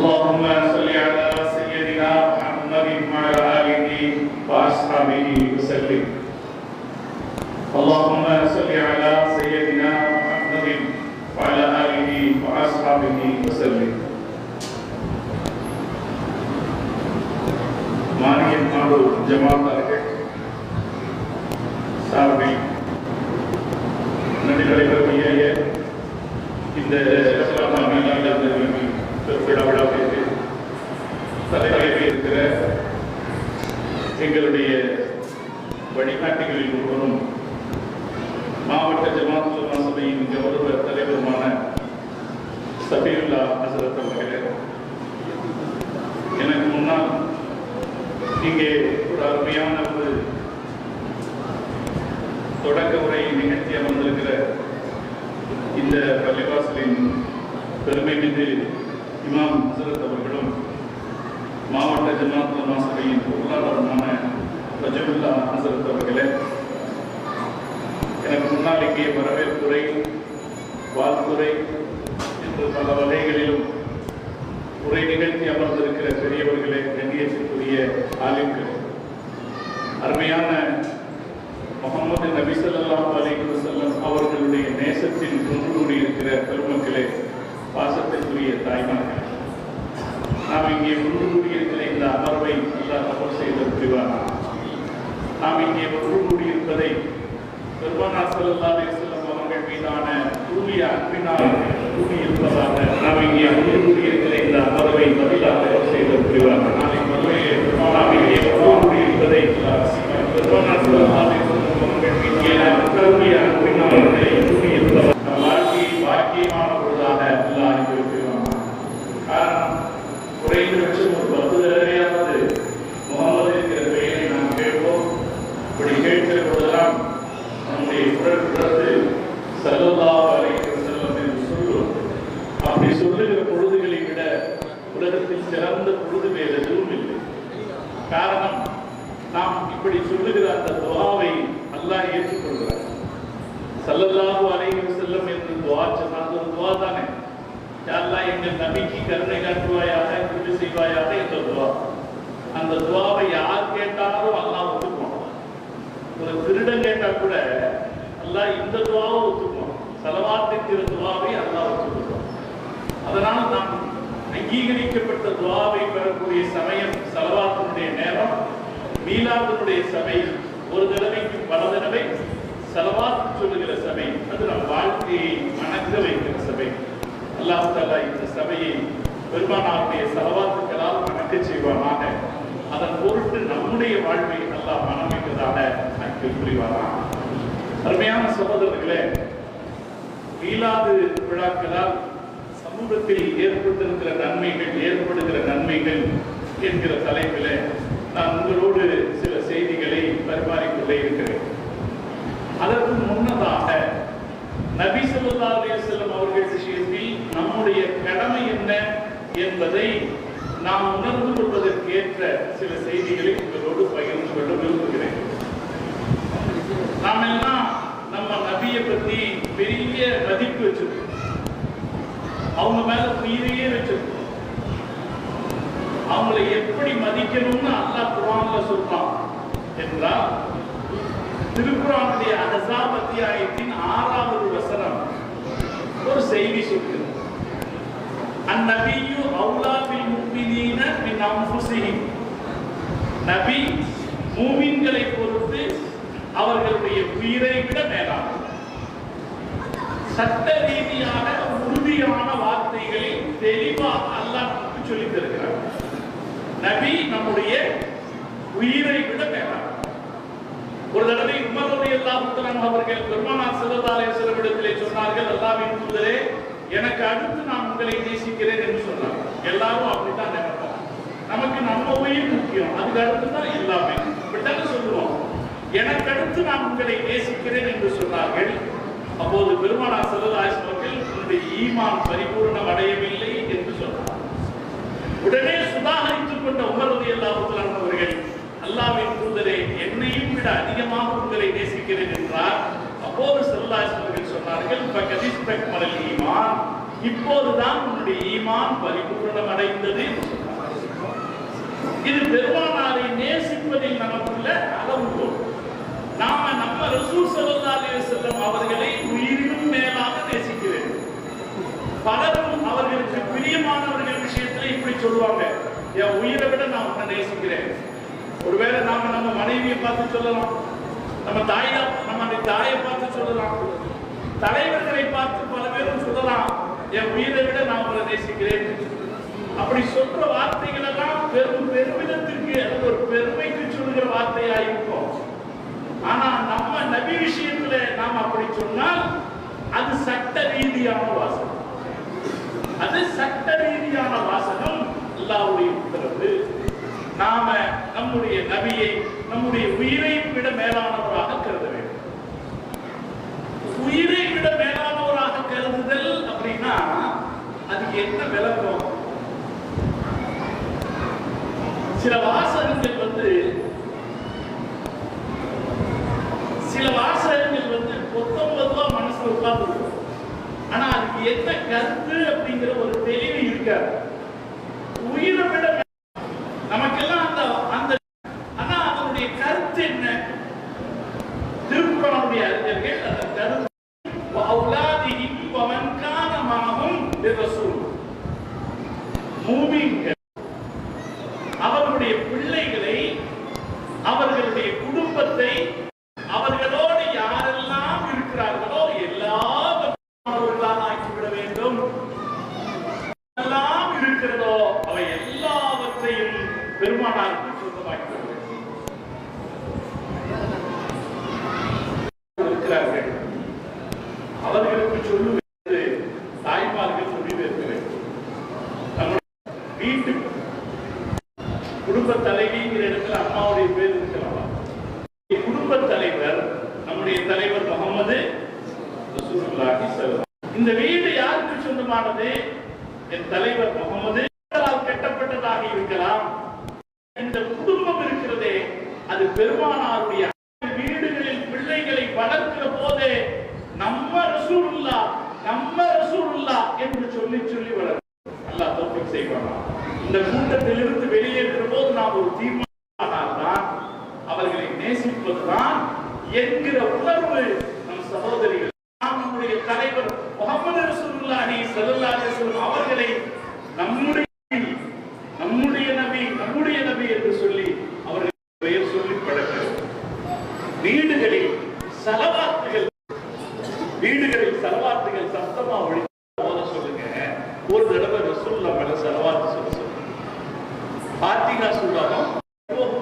اللهم صل على سيدنا محمد وعلى آله وأصحابه وسلم. اللهم صل على سيدنا محمد وعلى آله وأصحابه وسلم. மானியம் நாடு ஜமாத்தார்கள் சார்பில் நடைபெறக்கூடிய இந்த விழாவிற்கு தலைமையில் இருக்கிற எங்களுடைய வழிகாட்டிகளில் ஒருவரும் மாவட்ட ஜமாத் உலமா சபையின் கௌரவ தலைவருமான சபீருல்லா ஹசரத் அவர்களே, எனக்கு முன்னால் இங்கே ஒரு அருமையான ஒரு தொடக்க உரையை நிகழ்த்தி அமர்ந்திருக்கிற இந்த பள்ளிவாசலின் பெருமை மீது இமாம் ஹசரத் அவர்களும் மாவட்ட ஜமாத் உலமா சபையின் பொருளாளருமான ரஜபுல்லா ஹசரத் அவர்களே, எனக்கு முன்னால் இங்கே வரவேற்புரை, வாழ்த்துறை என்று பல வகைகளிலும் உரை நிகழ்த்தி அமர்ந்திருக்கிற பெரியவர்களே, கண்ணியத்திற்குரிய ஆலிம்கள், அருமையான முஹம்மது நபி ஸல்லல்லாஹு அலைஹி வஸல்லம் அவர்களுடைய நேசத்தில் ஒன்று கூடியிருக்கிற பெருமக்களே, பாசத்திற்குரிய தாய்மார்களே, நாம் இங்கே ஒன்று கூடியிருக்கிற இந்த அமர்வை அல்லாஹ் கபூல் செய்து புரிவானாக. நாம் இங்கே ஒன்று கூடியிருப்பதை பெருமானார் ஸல்லல்லாஹு அலைஹி வஸல்லம் அவர்கள் மீதான தூய அன்பினால் கூடியிருப்பதாக நாம் இங்கே ஒன்று கூடியிருக்கிற இந்த அமர்வை அல்லாஹ் கபூல் செய்து புரிவானாக. நாம் இங்கே ஒன்று கூடியிருப்பதை பெருமானார் ஸல்லல்லாஹு அலைஹி வஸல்லம் அவர்கள் மீதான தூய அன்பினால் கூடியிருப்பதாக நம் வாழ்க்கையை பாக்கியமான பொழுதாக அல்லாஹ் அனுப்பி புரிவானாக. காரணம், குறைந்தபட்சம் ஒரு 10 தடவையாவது முகமது என்கிற பெயரை நாம் கேட்போம். இப்படி கேட்கிற போதெல்லாம் நம்முடைய குரல் பிறந்து ஸல்லல்லாஹு அலைஹி வஸல்லம் என்று சொல்லும். அப்படி சொல்லுகிற பொழுதுகளை விட உலகத்தில் சிறந்த பொழுது வேறு எதுவும் இல்லை. காரணம், நாம் இப்படி சொல்லுகிற அந்த துஆவை அல்லாஹ் ஏற்றுக்கொள்கிறார். ஸல்லல்லாஹு அலைஹி வஸல்லம் என்று துஆ சொன்னால் ஒரு துஆ தானே. யா அல்லாஹ், எங்கள் நபிக்கு கருணை காட்டுவாயாக, கிருபை செய்வாயாக என்ற துஆ. அந்த துஆவை யார் கேட்டாலும் அல்லாஹ் ஒத்துக்குவான். ஒரு திருடன் கேட்டா கூட அல்லாஹ் இந்த துஆவை ஒத்துக்குவான். ஸலவாத்துங்கிற துஆவை அல்லாஹ் ஒத்துக்குவான். அதனால நாம் அங்கீகரிக்கப்பட்ட துஆவை பெறக்கூடிய சமயம் ஸலவாத்தினுடைய நேரம், மீலாதுடைய சபை, ஒரு தடவைக்கு பல தடவை ஸலவாத் சொல்லுகிற சபை, அது நம் வாழ்க்கையை மணக்க வைக்கிற சபை. அல்லாஹ் தஆலா இந்த சபையை பெருமானாருடைய ஸலவாத்துக்களால் மணக்க செய்வானாக. அதன் பொருட்டு நம்முடைய வாழ்வை அல்லாஹ் மனமிக்கதாக ஆக்கி புரிவாராக. அருமையான சகோதரர்களே, மீலாது விழாக்களால் சமூகத்தில் ஏற்பட்டிருக்கிற நன்மைகள், ஏற்படுகிற நன்மைகள் என்கிற தலைப்பில் நான் உங்களோடு சில செய்திகளை பரிமாறிக்கொண்டே இருக்கிறேன். அதற்கு முன்னதாக நபி ஸல்லல்லாஹு அலைஹி வஸல்லம் அவர்கள் விஷயத்தில் நம்முடைய கடமை என்ன என்பதை நாம் உணர்ந்து கொள்வதற்கேற்ற சில செய்திகளை உங்களோடு பகிர்ந்து கொள்ள விரும்புகிறேன். நாம் எல்லாம் நம்ம நபியை பற்றி பெரிய மதிப்பு வச்சிருக்கோம். அவங்க மேல உயிரையே வச்சிருக்கோம். அவங்களை எப்படி மதிக்கணும்னு அல்லாஹ் குர்ஆன்ல சொல்றான் என்றால், திருக்குர்ஆனுடைய அஹ்ஸாப் அத்தியாயத்தின் 6வது வசனம் ஒரு செய்தி சொல்கிறது. அந்நபியு அவுலா பில் முஃமினீன மின் அன்ஃபுஸிஹிம். நபி மூமின்களை பொறுத்து அவர்களுடைய உயிரை விட மேலானவர். சட்ட ரீதியாக உறுதியான வார்த்தைகளை தெளிவாக அல்லாஹ் சொல்லித் தருகிறார். நபி நம்முடைய உயிரை விட மேலானவர். ஒரு தடவை உமர் ரலியல்லாஹு தஆலா அவர்கள் பெருமானார் ஸல்லல்லாஹு அலைஹி வஸல்லம் இடத்திலே சொன்னார்கள், அல்லாஹ்வின் தூதரே, எனக்கு அடுத்து நான் உங்களை நேசிக்கிறேன் என்று சொன்னார். எல்லாரும் அப்படித்தான் நினைப்போம். நமக்கு நம்ம உயிர் முக்கியம், அதுக்கு அடுத்து தான் எல்லாமே. இப்படித்தானே சொல்லுவோம். எனக்கு அடுத்து நான் உங்களை நேசிக்கிறேன் என்று சொன்னார்கள். அப்போது பெருமானார் ஸல்லல்லாஹு அலைஹி வஸல்லம் அவர்கள், உன்னுடைய ஈமான் பரிபூர்ணம் அடையவில்லை என்று சொன்னார். உடனே சுதாகரித்துக் கொண்ட உமர் ரலியல்லாஹு தஆலா அவர்கள், அல்லாஹ்வின் தூதரே, என்னையும் விட அதிகமாக உங்களை நேசிக்கிறேன் என்றார். அப்போது ஸல்லல்லாஹு அலைஹி வஸல்லம் சொன்னார்கள், ஃபகதிஸ்தக்மலல் ஈமான், இப்போதுதான் உன்னுடைய ஈமான் பரிபூரணம் அடைந்தது. இது பெருமானாரை நேசிப்பதில் நமக்குள்ள அளவுகோல். நாம நம்ம ரசூல் ஸல்லல்லாஹு அலைஹி வஸல்லம் அவர்களை உயிரினும் மேலாக நேசிக்க வேண்டும். பலரும் அவர்களுக்கு பிரியமானவர்கள் விஷயத்துல இப்படி சொல்லுவாங்க, என் உயிரை விட நான் உன்னை நேசிக்கிறேன். ஒருவேளை நாம நம்ம மனைவியை பார்த்து சொல்லலாம், நம்ம தாயை பார்த்து சொல்லலாம், தலைவர்களை பார்த்து பல பேரும் சொல்லலாம், என் உயிரை விட நான் உங்களை நேசிக்கிறேன். அப்படி சொல்ற வார்த்தைகள் எல்லாம் பெருமிதத்திற்கு அல்லது ஒரு பெருமைக்கு சொல்லுகிற வார்த்தையா இருக்கும். ஆனா நம்ம நபி விஷயத்துல நாம் அப்படி சொன்னால் அது சட்ட ரீதியான வாசகம். அது சட்ட ரீதியான வாசகம். அல்லாஹ்வுடைய உத்தரவு. நாம நம்முடைய நபியை நம்முடைய உயிரை விட மேலானவராக கருத வேண்டும். உயிரை விட மேலானவராக கருதுதல் அப்படின்னா அதுக்கு என்ன விளக்கம்? சில வாசகங்கள் பொத்தம்பதுவா மனசுல உட்கார்ந்து, ஆனா அதுக்கு என்ன கருத்து அப்படிங்கிற ஒரு தெளிவு இருக்காது. உயிரை விட நமக்கெல்லாம் அந்த ஆனா அதனுடைய கருத்து என்ன? திருக்குறளுடைய அறிஞர்கள் அந்த கருத்து அவர்களுடைய பிள்ளைகளை, அவர்களுடைய குடும்பத்தை, அவர்களோடு யாரெல்லாம் இருக்கிறார்களோ எல்லாவர்களாக ஆக்கிவிட வேண்டும். எல்லாம் இருக்கிறதோ அவை எல்லாவற்றையும் பெருமானாருக்கு சொந்தமாக்கிவிட வேண்டும். இருக்கிறார்கள், அவர்களுக்கு சொல்லுவது தாய்மார்கள் சொல்லி வைக்க வேண்டும். வீட்டு குடும்ப தலைவிங்கிற இடத்துல அம்மாவுடைய பேர் இருக்கலாம். குடும்ப தலைவர் நம்முடைய தலைவர் முகமது ரசூலுல்லாஹி ஸல்லல்லாஹு. இந்த வீடு யாருக்கு சொந்தமானது? என் தலைவர் முகமது கட்டப்பட்டதாக இருக்கலாம். இந்த குடும்பம் இருக்கிறதே அது பெருமானாருடைய வீடுகளில் பிள்ளைகளை வளர்க்கிற போதே நம்ம ரசூலுல்லாஹ் என்று சொல்லி சொல்லி வளர்க்க அல்லாஹ் தௌஃபீக் செய்வானா. இந்த கூட்டத்திலிருந்து வெளியேறுகிற போது நாம் ஒரு தீர்மானம் அவர்களை நேசிப்பதுதான் என்கிற உணர்வு நம் சகோதரிகள், நம்முடைய தலைவர் முஹம்மது ரசூலுல்லாஹி ஸல்லல்லாஹு அலைஹி வஸல்லம் அவர்களை நம்முடைய நபி என்று சொல்லி அவர்கள் பெயர் சொல்லி பழக்கிறது. வீடுகளில் சலவாத்துகள் சத்தமா ஒழிக்க சொல்லுங்க. ஒரு தடவை ரசூலுல்லாஹ் மேல சலவாத்து சொல்லுங்க. ஃபாத்திஹா சூராவும்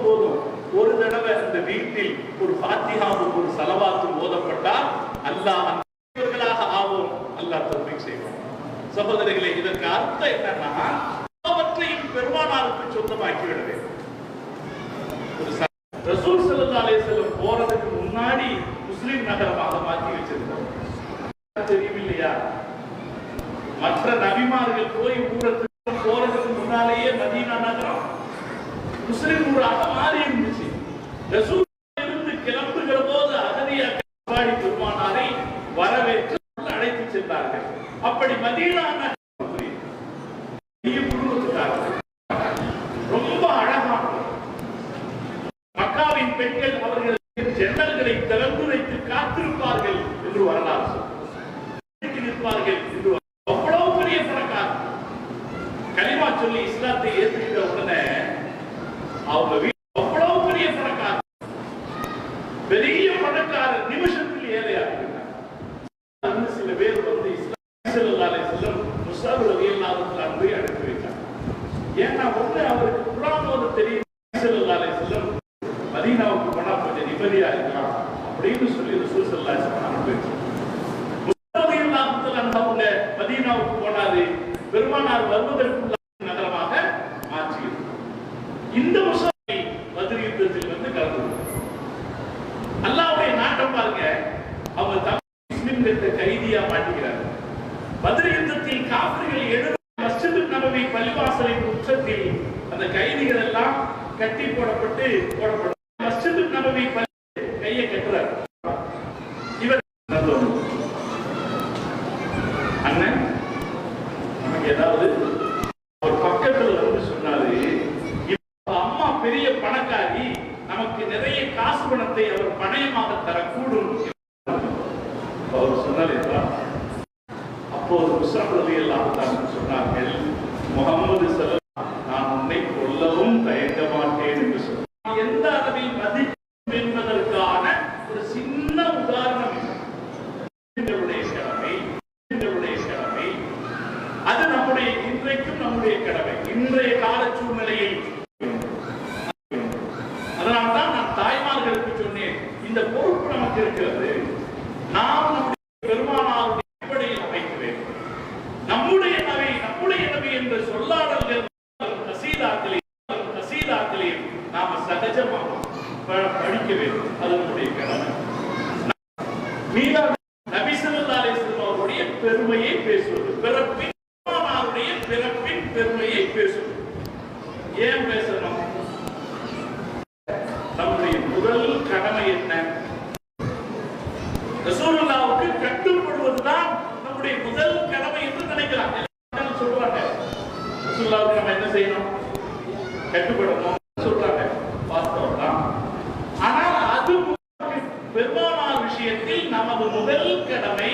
போதும். ஒரு தடவை அந்த வீட்டில் ஒரு ஃபாத்திஹாவும் ஒரு சலவாத்தும் ஓதப்பட்டால் அல்லாஹ் அன்பர்களாக ஆவோம். அல்லாஹ் தௌஃபீக் செய்வான். சகோதரர்களே, இதற்கு அர்த்தம் என்னன்னா அவற்றையும் பெருமானாருக்கு சொந்தமாக்கி விட வேண்டும். ரசூல் ஸல்லல்லாஹு அலைஹி வஸல்லம் போறதுக்கு முன்னாடி முஸ்லிம் நகரமாக மாற்றி வச்சிருந்தார். தெரியவில்லையா? மற்ற நபிமார்கள் போய் ஊரத்துக்கு போறதுக்கு முன்னாலேயே மதீனா நகரம் முஸ்லிம் ஊராக மாறி இருந்துச்சு. ரசூல் இருந்து கிளம்புகிற போது அகதியாக பெருமானாரை வரவேற்று அழைத்து சென்றார்கள். அப்படி மதீனா குடும்பத்துக்காரர்கள் ரொம்ப அழகான மக்காவின் பெண்கள் அவர்கள் ஜன்னல்களை திறந்து வைத்து காத்திருப்பார்கள் என்று வரலாறு நிற்பார்கள் என்று. அவ்வளவு பெரிய பணக்காரர் கலிமா சொல்லி இஸ்லாத்தை ஏற்றுக்கிற உடனே அவங்க அவ்வளவு பெரிய பணக்காரர், பெரிய பணக்காரர், நிமிஷத்தில் ஏழையாக சில பேர் இஸ்லாம் ஸல்லல்லாஹு அலைஹி வஸல்லம் முஸஅப் ரலியல்லாஹு அன்ஹு அனுப்பி வைத்தார். ஏன்னா ஒண்ணு அவருக்கு குர்ஆன் ஓத தெரியும். ஸல்லல்லாஹு அலைஹி வஸல்லம் மதீனாவுக்கு போனா கொஞ்சம் நிம்மதியா இருக்கலாம் அப்படின்னு சொல்லி ரசூல் ஸல்லல்லாஹு அலைஹி வஸல்லம் அனுப்பி வச்சார். முஸஅப் ரலியல்லாஹு அன்ஹு மதீனாவுக்கு போனாரு. பெருமானார் வருவதற்குள்ள நகரமாக மாற்றியது. இந்த முஸஅப் பத்ர் யுத்தத்தில் கலந்து அல்லாஹ்வுடைய நாட்டம் பாருங்க. அவங்க முஸ்லிம்களுக்கு கைதியா மாட்டிக்கிறாங்க. பத்ர் யுத்தத்தில் காஃபிர்கள் 70 மஸ்ஜித் நபவி பள்ளிவாசலின் உச்சத்தில் அந்த கைதிகள் எல்லாம் கட்டி போடப்பட்டு மஸ்ஜித் நபவி கையை கட்டுறார். இவர் அண்ணன் இன்றைய கால சூழ்நிலையில். அதனால்தான் நான் தாய்மார்களுக்கு சொன்னேன், இந்த பொறுப்பு நமக்கு இருக்கிறது. நாம் நம்முடைய பெருமானாருடைய அடிப்படையில் அமைக்க வேண்டும். நம்முடைய நபி என்ற சொல்லாடல்கள் கசீதாக்களே நாம சகஜமாக படிக்க வேண்டும். அது நம்முடைய கடமை. நபி ஸல்லல்லாஹு அலைஹி வஸல்லம் அவருடைய பெருமையை பேசுவது, பிறப்பின் பெருமையை பேசுவது. ஏன் பேசணும்? நம்முடைய முதல் கடமை என்ன? ரசூலுல்லாஹ்வுக்கு கட்டுப்படுவதுதான் நம்முடைய முதல் கடமை என்று நினைக்கிறாங்க. எல்லாரும் சொல்றாங்க ரசூலுல்லாஹ்வுக்கு நம்ம என்ன செய்யணும்? கட்டுப்படணும் சொல்றாங்க. வாஸ்தவம் தான். ஆனால் அது பெருமானார் விஷயத்தில் நமது முதல் கடமை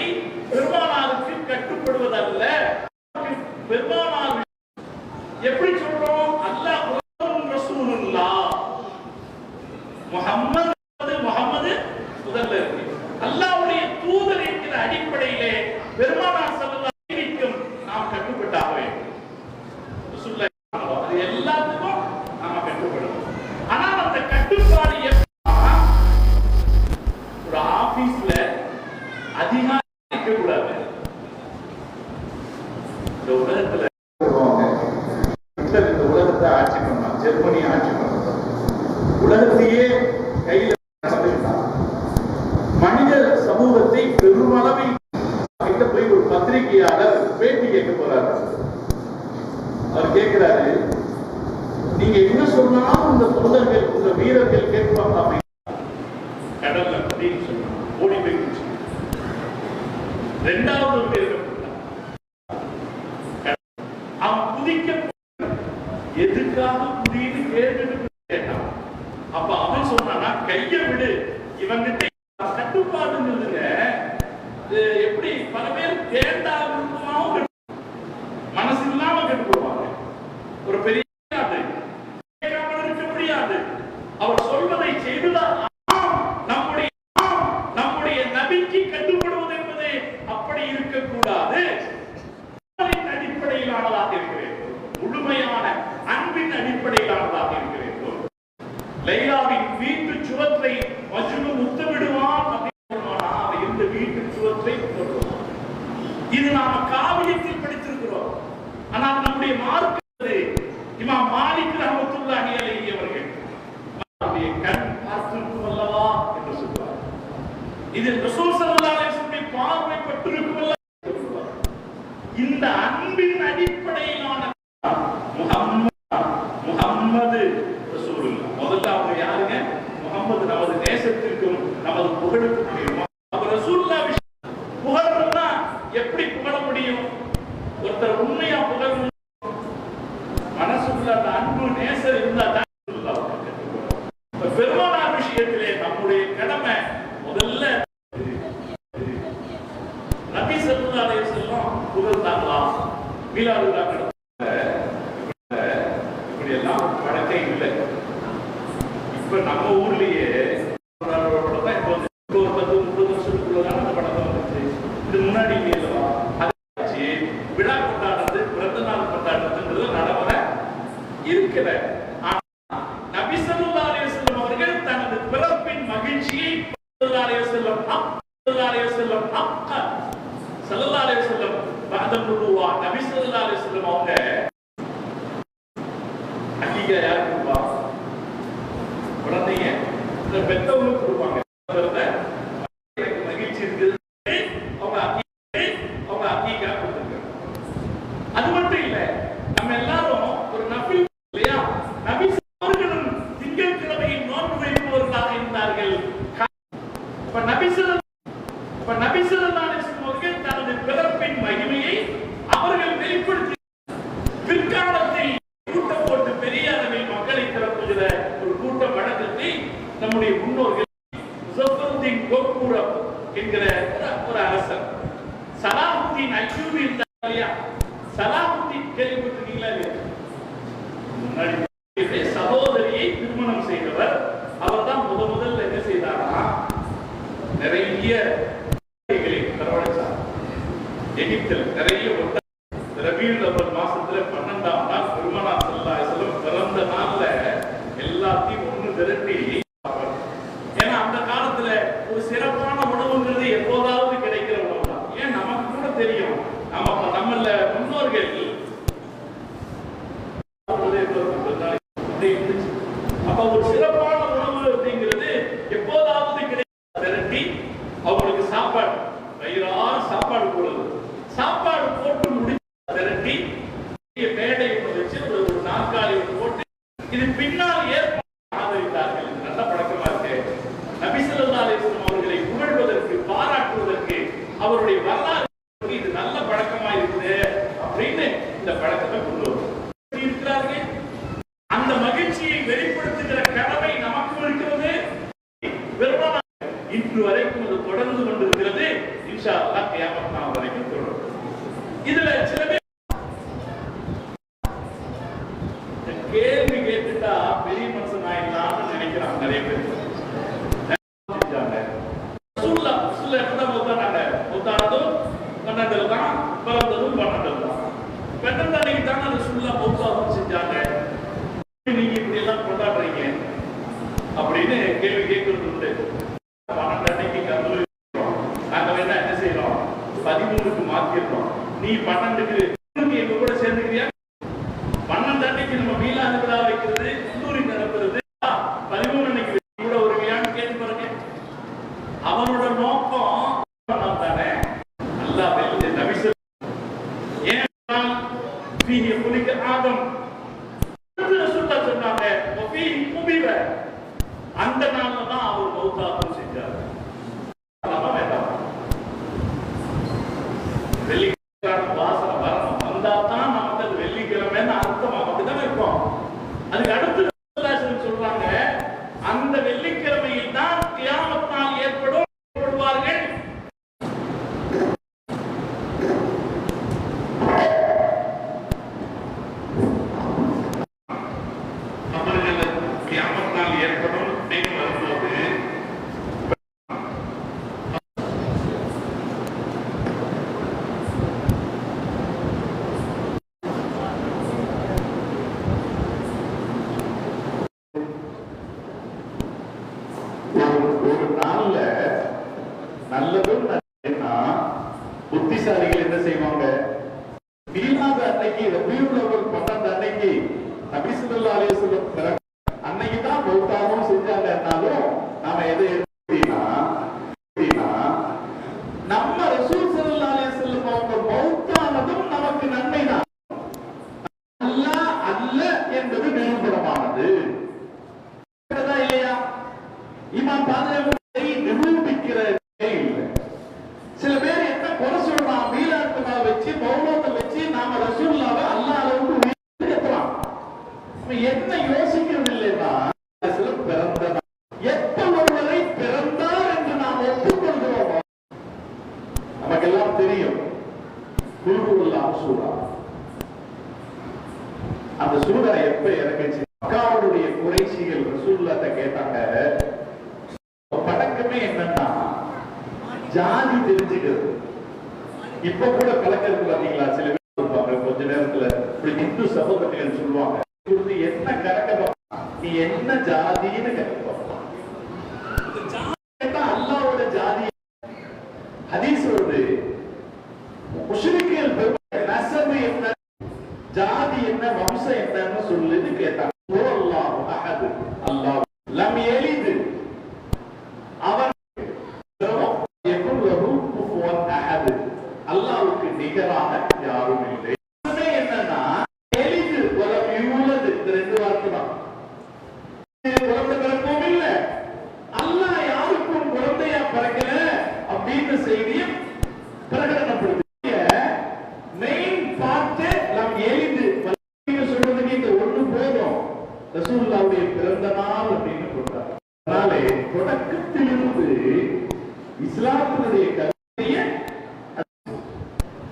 பெருமானாருக்கு கட்டுப்படுவதல்ல. பெருமானார் எப்படி சொல்றோம்? அல்லாஹ் ரசூலுல்லாஹ் முஹம்மது முதல்ல இருக்கு. அல்லாஹ்வுடைய தூதர் என்கிற அடிப்படையிலே பெருமானார் ஸல்லல்லாஹு அலைஹி வஸல்லம் நாம் கட்டுப்பட்டாக வேண்டும். ரசூலுல்லாஹ் அது எல்லாத்துக்கும் நாம கட்டுப்படணும். ஆனால் அந்த கட்டுப்பாடு ஒரு ஆபீஸ்ல அதிகாரி இருக்க கூடாது. இந்த உலகத்துல இந்த உலகத்தை ஆட்சி பண்ணலாம், ஜெர்மனி ஆட்சி பண்ணலாம், உலகத்தையே கையில் நடந்துட்டான். மனித சமூகத்தை பெருமளவில் கிட்ட போய் ஒரு பத்திரிகையாளர் பேட்டி கேட்க போறாரு. அவர் கேட்கிறாரு, நீங்க என்ன சொன்னாலும் இந்த தோழர்கள் இந்த வீரர்கள் கேட்பாங்க. கடல்ல அப்படின்னு சொன்னாங்க, ஓடி போய் குடிச்சு. இரண்டாவது பேர் அவன் குதிக்க எதுக்காக குதின்னு கேட்டான். அப்ப அவன் சொன்னானா, கைய விடு, இவங்கிட்ட கட்டுப்பாடுங்கிறதுங்க எப்படி பல பேர் தேர்ந்தாலும் மனசு இல்லாம கட்டுப்படுவாங்க. ஒரு பெரிய இருக்க முடியாது. அவர் சொல்வதை செய்துதான் நம்முடைய நபிக்கு கட்டுப்படுவது என்பது அப்படி இருக்கக்கூடாது. அடிப்படையிலானதாக இருக்க வேண்டும். முழுமையான அன்பின் அடிப்படையிலானதாக இருக்க வேண்டும். லைலாவின் வீட்டு சுவற்றை மஜ்னு முத்தமிடுவான் அப்படின்னு இருந்த வீட்டு சுவற்றை முத்தமிடுவான். இது நாம காவியத்தில் படித்திருக்கிறோம். ஆனால் நம்முடைய மார்க்கத்தை இமாம் மாலிக் ரஹ்மத்துல்லாஹி அலைஹி அவர்கள் கண் பார்த்திருக்கும் அல்லவா என்று சொல்வார். இது ரசூல் ஸல்லல்லாஹு அலைஹி வஸல்லம் பார்வைப்பட்டிருக்கும் அல்லவா. இந்த அன்பின் அடிப்படையிலான முஹம்மது ரசூலுல்லாஹ். முதல்ல அவங்க யாருங்க? முஹம்மது நமது நேசத்திற்கும் நமது புகழுக்கும். அவர் ரசூலுல்லாஹ் புகழணும்னா எப்படி புகழ முடியும்? ஒருத்தர் உண்மையா புகழணும், மனசுக்குள்ள அந்த அன்பு நேசம் இருந்தா தான் பெருமானார் விஷயத்திலே நம்முடைய கடமை. முதல்ல நபி ஸல்லல்லாஹு அலைஹி வஸல்லம் புகழ்ந்தாங்களா? மீலாது இப்படி எல்லாம் வழக்கே இல்லை. இப்ப நம்ம ஊர்லயே ஒரு 10-30 வருஷத்துக்குள்ளதான் அந்த படம் வந்துச்சு. இது முன்னாடி இல்லையா? அது விழா கொண்டாடுறது, பிறந்த நாள் கொண்டாடுறதுன்றது நடைமுறை இருக்கிற. நபி ஸல்லல்லாஹு அலைஹி வஸல்லம் அவர்கள் தனது பிறப்பின் மகிழ்ச்சியை ஸல்லல்லாஹு அலைஹி வஸல்லம் பாதமுருவா நபி ஸல்லல்லாஹு அலைஹி வஸல்லம் அவங்க அகிகா யார் கொடுப்பா? குழந்தைங்க இந்த பெத்தவங்க கொடுப்பாங்க. மகிழ்ச்சி இருக்குது, அவங்க அகிகா கொடுத்துருக்காங்க. அது மட்டும் இல்ல, நம்ம எல்லாரும் ஒரு நபி இல்லையா? நபி அவர்களும் திங்கட்கிழமையில் நோன்பு வைப்பவர்களாக இருந்தார்கள். நபி ஸல்லல்லாஹு அலைஹி வஸல்லம் அவர்கள் தனது பிறப்பின் மகிமையை அவர்கள் வெளிப்படுத்தி பிற்காலத்தில் கூட்டம் போட்டு பெரிய அளவில் மக்களை திரப்புகிற ஒரு கூட்ட வழக்கத்தை நம்முடைய முன்னோர்கள் முஸஃபருதீன் கோக்கூரம் என்கிற ஒரு அரசர், சலாஹுத்தீன் அய்யூபி இருந்தார் இல்லையா? சலாஹுத்தீன் கேள்விப்பட்டிருக்கீங்களா? முன்னாடி சகோதரியை திருமணம் செய்தவர். அவர் தான் முதல்ல என்ன செய்தாரா, நிறைய வரவழைச்சார். எகிப்தில் நிறைய ரபியுல் அவ்வல் மாசத்துல 12ஆம் நாள் பெருமானார் ஸல்லல்லாஹு அலைஹி வஸல்லம் பிறந்த நாள்ல எல்லாத்தையும் ஒன்று திரட்டி, ஏன்னா அந்த காலத்துல ஒரு சிறப்பான உணவுங்கிறது எப்போதாவது கிடைக்கிற உணவு தான். ஏன் நமக்கு கூட தெரியும், நம்மள முன்னோர்கள் அப்ப ஒரு சிறப்பான உணவு அப்படிங்கிறது எப்போதாவது கிடைக்க திரட்டி அவங்களுக்கு சாப்பாடு, வயிறார சாப்பாடு போடுறது, சாப்பாடு போட்டு முடிச்சு திரட்டி மேடை வச்சு ஒரு நாற்காலி போட்டு இது பின்னால் ஏற்ப ஆதரித்தார்கள். நல்ல பழக்கமா இருக்கு. நபி ஸல்லல்லாஹு அலைஹி வஸல்லம் அவர்களை புகழ்வதற்கு, பாராட்டுவதற்கு, அவருடைய வரலாறு இது நல்ல பழக்கமா இருக்குது அப்படின்னு இந்த பழக்கத்தை கொண்டு இருக்கிறார்கள். அந்த மகிழ்ச்சியை வெளிப்படுத்துகிற கடமை நமக்கு இருக்கிறது. இன்று வரைக்கும் அது தொடர்ந்து கொண்டிருக்கிறது. இன்ஷா அல்லாஹ் கியாமத் நாள் வரைக்கும் தொடரும். இதுல சில பேர் கேள்வி கேட்டுட்டா பெரிய மனுஷன் ஆயிடலாம்னு நினைக்கிறாங்க நிறைய பேர். மூத்தானதும் 12 தான், பிறந்ததும் 12 தான். 12 அன்னைக்கு தானே ரசூலுல்லாஹ் மௌத்தாவும் செஞ்சாங்க. நீங்க இப்படி எல்லாம் கொண்டாடுறீங்க அப்படின்னு கேள்வி கேட்கறது உண்டு. 12 அன்னைக்கு கல்லூரி நாங்க என்ன செய்யறோம், 13க்கு மாத்திடுறோம். நீ 12க்கு எங்க கூட சேர்ந்துக்கிறியா? 12 அன்னைக்கு நம்ம மீலாது விழா வைக்கிறது, கல்லூரி நடத்துறது, 13 அன்னைக்கு கூட ஒரு விழான்னு கேட்டு பாருங்க. அவனோட நோக்கம் தானே அல்லாஹ் வெளியே நபி ஏன் ஃபீஹி குலிக ஆதம் ரசூலுல்லாஹ் சொன்னாங்க ஃபீஹி குபிர, அந்த நாள்ல தான் அவர் மௌத்தாவும் செஞ்சார். நம்ம வேண்டாம், வெள்ளிக்கிழமை வாசனை வரணும், வந்தா தான் நமக்கு அது வெள்ளிக்கிழமைன்னு அர்த்தம். அப்படிதான் இருக்கும். அதுக்கு அடுத்து சொல்றாங்க அந்த வெள்ளிக்கிழமையில் தான் கியாமத் நாள் ஏற்படுவார்கள். ஒரு நாள்ல நல்லதும் புத்திசாலிகள் என்ன செய்வாங்க, மீலாது அன்னைக்கு ரபியுல் அவ்வல் 12 அன்னைக்கு நபி ஸல்லல்லாஹு அலைஹி வஸல்லம் அன்னைக்கு தான் மௌத்தாவும் செஞ்சாங்கன்னாலும் நாம எதை எடுத்தீங்கன்னா நம்ம ரசூல் ஸல்லல்லாஹு அலைஹி வஸல்லம் அவங்க மௌத்தானதும் நமக்கு நன்மை தான். அல்லாஹ் அல்ல என்பது நிரூபணமானது இல்லையா? இமாம் பாதுகாப்பை நிரூபிக்கிற இல்லை. சில பேர் என்ன குறை சொல்றான், மீலாது வச்சு மௌலூதை வச்சு நாம ரசூலுல்லாஹ்வை அல்லாஹ் அளவுக்கு உயர்த்தலாம். என்ன யோசிக்கிறது இல்லைன்னா பிறந்த எப்ப ஒருவரை பிறந்தார் என்று நாம் ஒப்புக்கொள்கிறோம். நமக்கெல்லாம் தெரியும் குல்ஹுவல்லாஹ் சூரா, அந்த சூரா எப்ப இறங்குச்சு? மக்காவுடைய குறைஷிகள் ரசூலுல்லாஹ்ட்ட கேட்டாங்க. பழக்கமே என்னன்னா ஜாதி தெரிஞ்சுக்கிறது. இப்ப கூட பழக்கிறது பாத்தீங்களா? சில பேர் இருப்பாங்க கொஞ்ச நேரத்துல இந்து சகோதரர்கள் சொல்லுவாங்க, என்ன கறக்க நீ என்ன ஜாதின்னு கேட்போம். அல்லாஹ்வோட ஜாதி ஹதீஸ் வருது. முஷ்ரிக்குகள் நஸபு என்ன, ஜாதி என்ன, வம்சம் என்னன்னு சொல்லுன்னு கேட்டாங்க. அல்லாஹ் அஹத், அல்லாஹ் லம் யலித், அவன் அல்லாஹ்வுக்கு நிகரான யாரும் இல்லை. என்னன்னா எலிது வலம் யூலது, இந்த ரெண்டு வார்த்தை தான். குழந்தை பிறக்கவும் இல்லை, அல்லாஹ் யாருக்கும் குழந்தையா பிறக்கல அப்படின்னு செய்தியும் பிரகடனப்படுத்திய மெயின் பார்ட் லம் எலிது சொல்றதுக்கு இந்த ஒண்ணு போதும். ரசூலுல்லாஹ்வுடைய பிறந்த நாள் அப்படின்னு சொல்றாங்க. அதனாலே தொடக்கத்திலிருந்து இஸ்லாத்தினுடைய கருத்தைய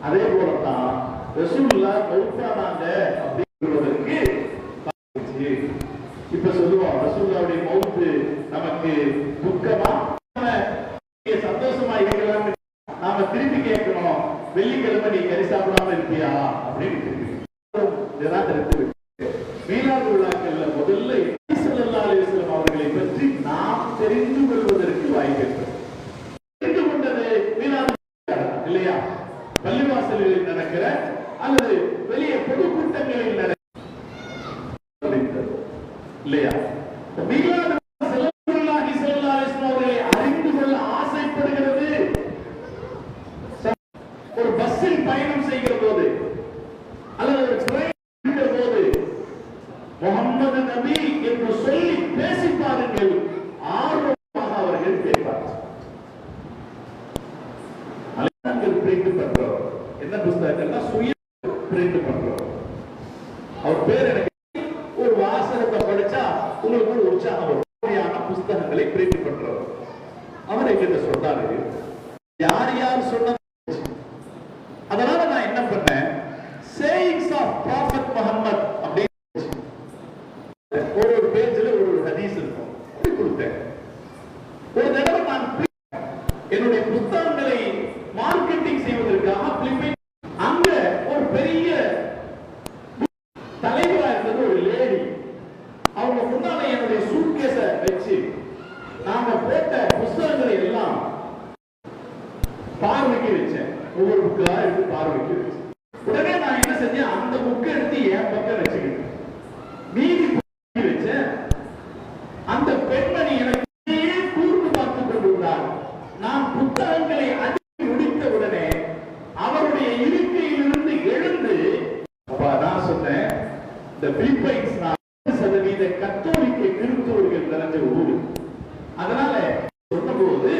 அதே போலதான் ரசூலுல்லாஹ் மௌத்தானாங்க அப்படிங்கிறதுக்கு இப்ப சொல்லுவோம் ரசூலுல்லாஹ்வுடைய மௌத்து நமக்கு துக்கமா சந்தோஷமா இருக்கலாம். நாம திருப்பி கேட்கணும், வெள்ளிக்கிழமை நீ கறி சாப்பிடாம இருப்பியா அப்படின்னு திருப்பி மீலாது விழாக்கள்ல முதல்ல ஸல்லல்லாஹு அலைஹி வஸல்லம் அவர்களை பற்றி நாம் தெரிந்து கொள்வதற்கு வாய்ப்பு தெரிந்து கொண்டது மீலாது இல்லையா? பள்ளிவாசல்களில் நடக்கிற அல்லது வெளியே பொதுக்கூட்டங்களில் நடக்கிற இல்லையா? மீலாது ஸல்லல்லாஹு அலைஹி வஸல்லம் அவர்களை அறிந்து கொள்ள ஆசைப்படுகிறது. ஒரு பஸ்ஸில் பயணம் செய்கிற போது அல்லது ஒரு ட்ரெயின் போது முகம்மது நபி என்று சொல்லி பேசி பாருங்கள், ஆர்வமாக அவர்கள் கேட்பார்கள். நாங்கள் பிரிண்ட் பண்றோம். என்ன புத்தகங்கள்னா சுய பிரிண்ட் பண்றோம். அவர் பேர் எனக்கு ஒரு வாசகத்தை படிச்சா உங்களுக்கு ஒரு உற்சாகம் வரும். புத்தகங்களை பிரிண்ட் பண்றோம். அவர் எங்கிட்ட சொன்னாரு, யார் யார் சொன்ன. அதனால நான் என்ன பண்ணேன், sayings of Prophet Muhammad அப்படி ஒரு பேஜ்ல ஒரு ஹதீஸ் இருக்கும், அப்படி கொடுத்தேன். ஒரு தடவை நான் என்னுடைய புத்தகங்களை மார்க்கெட்டிங் செய்வதற்காக அங்க ஒரு பெரிய தலைவரா இருந்தது ஒரு லேடி. அவங்க முன்னால என்னுடைய சூட்கேஸ வச்சு நாம போட்ட புத்தகங்களை எல்லாம் பார்வைக்கு வச்சேன். ஒவ்வொரு புக்கா எடுத்து பார்வைக்கு வச்சேன். உடனே நான் என்ன செஞ்சேன், அந்த புக்கை எடுத்து என் பக்கம் வச்சுக்கிட்டேன். மீதி வச்சேன். அந்த பெண்மணி எனக்கு கூர்ந்து பார்த்துக் கொண்டிருந்தார். நான் புத்தகங்களை அடித்து முடித்த உடனே அவருடைய இருக்கையிலிருந்து எழுந்து, அப்பா நான் சொன்னேன், இந்த பிலிப்பைன்ஸ் 40% கத்தோலிக்க கிறிஸ்தவர்கள் நிறைஞ்ச ஊர். அதனால சொன்னபோது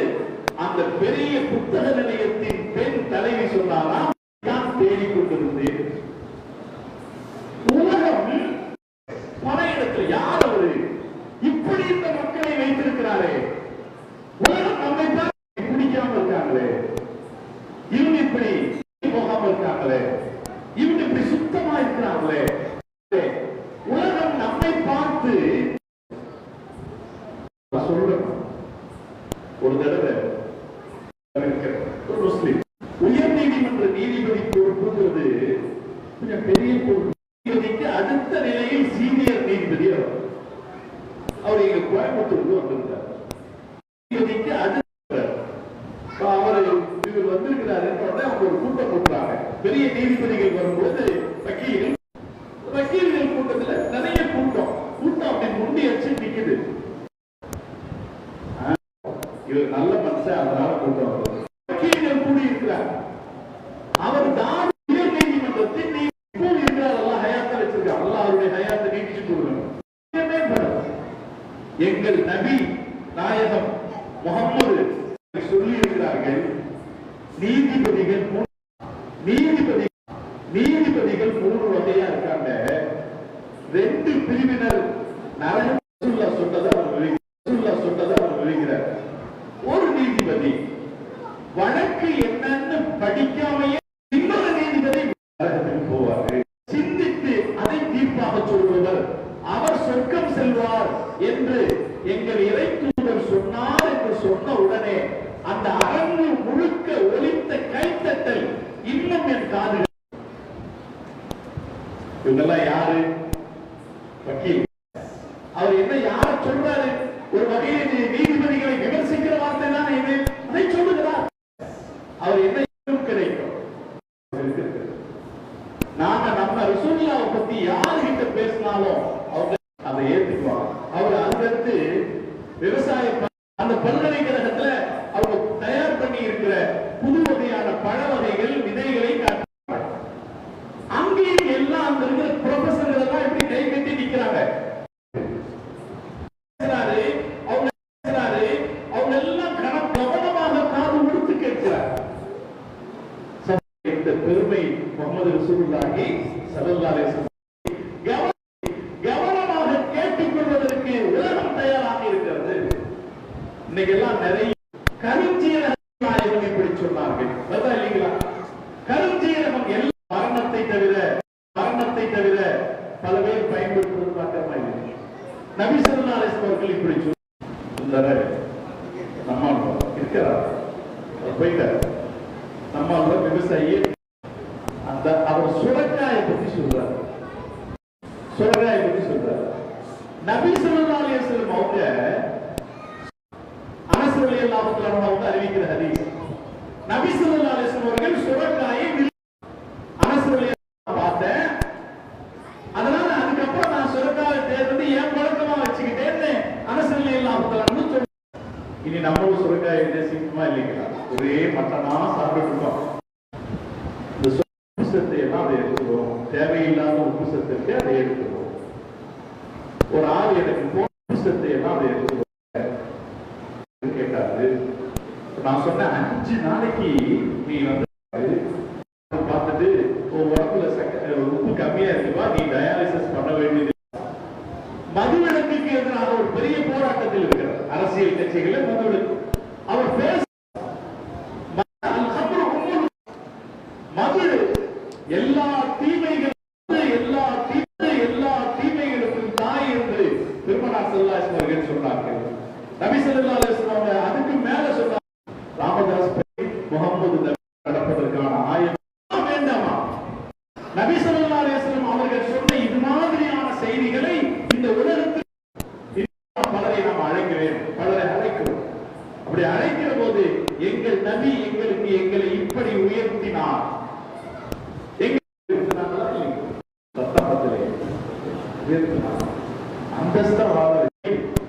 அந்த பெரிய புத்தக நிலையத்தின் பெண் தலைவி சொன்னாராம், நான் தேடிக்கொண்டிருந்தேன். உலகம் பல இடத்துல யார் அவரு இப்படி இந்த மக்களை வைத்திருக்கிறாரே, உலகம் நம்மை பிடிக்காம இருக்காங்களே, இவங்க இப்படி போகாம இருக்காங்களே, இவங்க இப்படி சுத்தமா இருக்கிறாங்களே, உலகம் நம்மை பார்த்து சொல்றேன். ஒரு தடவை ஒரு முஸ்லிம் உயர் நீதிமன்ற நீதிபதி பொறுப்புங்கிறது கொஞ்சம் பெரிய பொறுப்பு. நீதிபதிக்கு அடுத்த நிலையில் சீனியர் நீதிபதி அவர் எங்க கோயம்புத்தூருக்கு வந்திருந்தார். நீதிபதிக்கு அடுத்த அவர் இவர் வந்திருக்கிறாரு. அவங்க ஒரு கூட்டம் போட்டுறாங்க. பெரிய நீதிபதிகள் வரும்போது வக்கீல்கள் கூட்டத்தில் நிறைய கூட்டம் அப்படி முண்டி அடிச்சு நிக்குது. இவர் நல்ல மனுஷன், அதனால கூட்டம் வருது. வக்கீல்கள் கூடி இருக்கிறார். அவர் தான் உயர் நீதிமன்றத்தில் இருக்கிறார். எல்லாம் ஹயாத்தை வச்சிருக்கார். அல்ல அவருடைய ஹயாத்தை நீட்டிச்சு கொடுக்கணும். எங்கள் நபி நாயகம் முகம்மது சொல்லி இருக்கிறார்கள், நீதிபதிகள் 3 வகையா இருக்காங்க. 2 பிரிவினர் நரகத்துள்ள சொன்னதை அவர் விளைகிறார். ஒரு நீதிபதி வழக்கு என்னன்னு படிக்காமையே இன்னொரு நீதிபதி நரகத்துக்கு போவார். சிந்தித்து அதை தீர்ப்பாக சொல்பவர் அவர் சொர்க்கம் செல்வார் என்று எங்கள் இறை தூதர் சொன்னார் என்று சொன்ன உடனே அந்த அரங்கு முழுக்க ஒலித்த கைத்தட்டல் இன்னும் என் காது. இவங்கெல்லாம் யாரு? வக்கீல். அவர் என்ன யார சொல்றாரு? ஒரு வகையில் நீதிபதிகளை விமர்சிக்கிற வார்த்தை தான் இது. அதை சொல்லுகிறார். அவர் என்ன கிடைக்கும்? நாம நம்ம ரசூலுல்லாஹ் பத்தி யார்கிட்ட பேசினாலும் அவங்க அதை ஏத்துக்குவாங்க. அவர் அங்கிருந்து விவசாய அந்த பல்கலைக்கழகத்துல அவங்க தயார் பண்ணி இருக்கிற புது வகையான பழ வகைகள் விதைகளை காட்டுறாங்க. அங்கேயும் எல்லாம் அந்த இருக்கிற ப்ரொஃபசர்கள் எல்லாம் இப்படி கை கட்டி நிக்கிறாங்க. அவங்க எல்லாம் கவனமாக காது கொடுத்து கேட்கிறார். இந்த பெருமை முஹம்மது ரசூலுல்லாஹி ஸல்லல்லாஹு அலைஹி வஸல்லம் கவனமாக கேட்டுக்கொள்வதற்கு உலகம் தயாராக இருக்கிறது. இன்னைக்கு எல்லாம் நிறைய கருஞ்சீரகம் இப்படி சொன்னார்கள் இல்லைங்களா? கருஞ்சீரகம் எல்லா மரணத்தை தவிர பல பேர் பயன்படுத்துவது மாற்றமா இல்லை. நபி ஸல்லல்லாஹு அலைஹி வஸல்லம் அவர்கள் இப்படி சொன்னார். நம்ம இருக்கிறார் போயிட்டார். நம்ம விவசாயி அந்த அவர் சுரக்காயை பத்தி சொல்றார். சுரக்காயை பற்றி சொல்றாரு. நபி ஸல்லல்லாஹு அலைஹி வஸல்லம் அவங்க அனஸ் ரலியல்லாஹு தஆலா அவங்க அறிவிக்கிற ஹதீஸ், நபி ஸல்லல்லாஹு அலைஹி வஸல்லம் அவர்கள் சுரக்காயை அனஸ் ரலியல்லாஹு பார்த்தேன், அதனால அதுக்கப்புறம் நான் சுரக்காயை தேர்ந்து ஏன் பழக்கமா வச்சுக்கிட்டேன்னு அனஸ் ரலியல்லாஹு தஆலா சொன்னாங்க. இனி நம்மளும் சுரக்காயை நேசிக்குமா இல்லைங்களா? ஒரே மட்டனா சாப்பிட்டு இருக்கோம். இந்த உப்பு சத்தை எல்லாம் அதை எடுத்துக்கிறோம், தேவையில்லாத உப்பு சத்துக்கு அதை எடுத்துக்கிறோம். ஒரு ஆள் எனக்கு உப்பு சத்தை எல்லாம் அதை எடுத்துக்கிறோம் கேட்டாரு. நான் சொன்னேன் 5 நாளைக்கு நீ வந்து பார்த்துட்டு உடம்புல உப்பு கம்மியா இருக்குவா, நீ டயாலிசிஸ் பண்ண வேண்டியது. மதுவிலக்குக்கு எதிராக ஒரு பெரிய போராட்டத்தில் இருக்கிறார் அரசியல் கட்சிகளில். மதுவிலக்கு அவர் பேச மது எல்லா தீமைகளுக்கும் தாய் என்று பெருமானார் ஸல்லல்லாஹு அலைஹி வஸல்லம் சொன்னார்கள். நபி ஸல்லல்லாஹு அலைஹி வஸல்லம் அதுக்கு மேல சொன்னார், ராமதாஸ் முகமது நடப்பதற்கான ஆயத்தம் வேண்டாமா? நபி ஸல்லல்லாஹு அலைஹி வஸல்லம் அவர்கள் சொன்ன இது மாதிரியான செய்திகளை இந்த உலகத்தில் பலரை நாம் அழைக்கிறேன், பலரை அழைக்கிறோம். அப்படி அழைக்கிற போது எங்கள் நபி எங்களை இப்படி உயர்த்தினார்,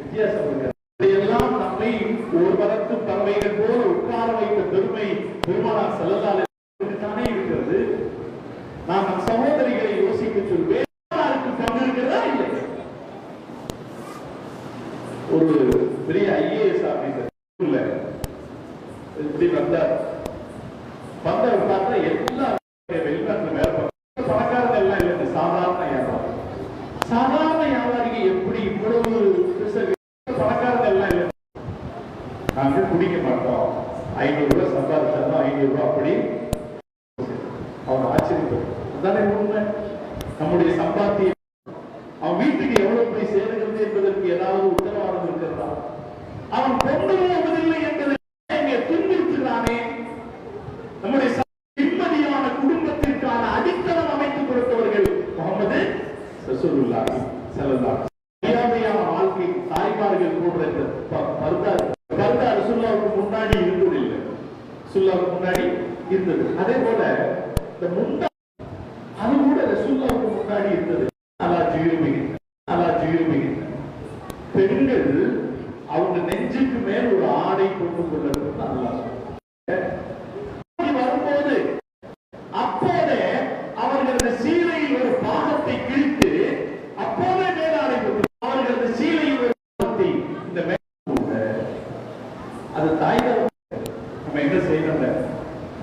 வித்தியாசம் நம்மை ஒரு பரத்து பறவைகள் போல உட்கார வைத்த பெருமை பெருமானார் ஸல்லல்லாஹு அலைஹி வஸல்லம் தானே இருக்கிறது. நான் நம் சகோதரிகளை யோசிக்க சொல்வேன், பங்கு இருக்கிறதா இல்லை? ஒரு பெரிய ஐஏஎஸ் ஆபீசர் இப்படி வந்தார். வந்தவர் பார்த்தா எல்லா வெளிநாட்டுல வேலை பணக்காரங்க எல்லாம் இல்லை, சாதாரண வியாபாரி. சாதாரண வியாபாரிக்கு எப்படி இவ்வளவு பணக்காரங்க எல்லாம் இல்லை. நாங்க குடிக்க மாட்டோம், 500 ரூபாய் சம்பாதிச்சாலும் 500 ரூபாய் அப்படி. அவன் ஆச்சரியப்படும். அதானே உண்மை. நம்முடைய சம்பாத்தியம் அவன் வீட்டுக்கு எவ்வளவு போய் சேருகிறது என்பதற்கு ஏதாவது உத்தரவாதம் இருக்கிறதா? அவன் கொண்டு போவதில்லை என்பதை துன்புறுத்துகிறானே. நம்முடைய நிம்மதியான குடும்பத்திற்கான அடித்தளம் அமைத்துக் கொடுத்தவர்கள் முஹம்மது ரசூலுல்லாஹி ஸல்லல்லாஹு அலைஹி வஸல்லம். வாழ்க்கை தாய்மார்கள் போன்ற பர்தா ரசூலுல்லாஹ்வுக்கு முன்னாடி இருந்ததில்லை, ரசூலுல்லாஹ்வுக்கு முன்னாடி இருந்தது. அதே போல இந்த முண்டா அது கூட ரசூலுல்லாஹ்வுக்கு முன்னாடி இருந்தது. பெண்கள் அவங்க நெஞ்சுக்கு மேல் ஒரு ஆடை கொண்டு வரும்போது அப்போதே அவர்களது சீலையில் ஒரு பாகத்தை கிழித்து அப்போதே மேலாடை அவர்களது சீலையில் ஒரு பாகத்தை இந்த அது தாய் நம்ம என்ன செய்யணும்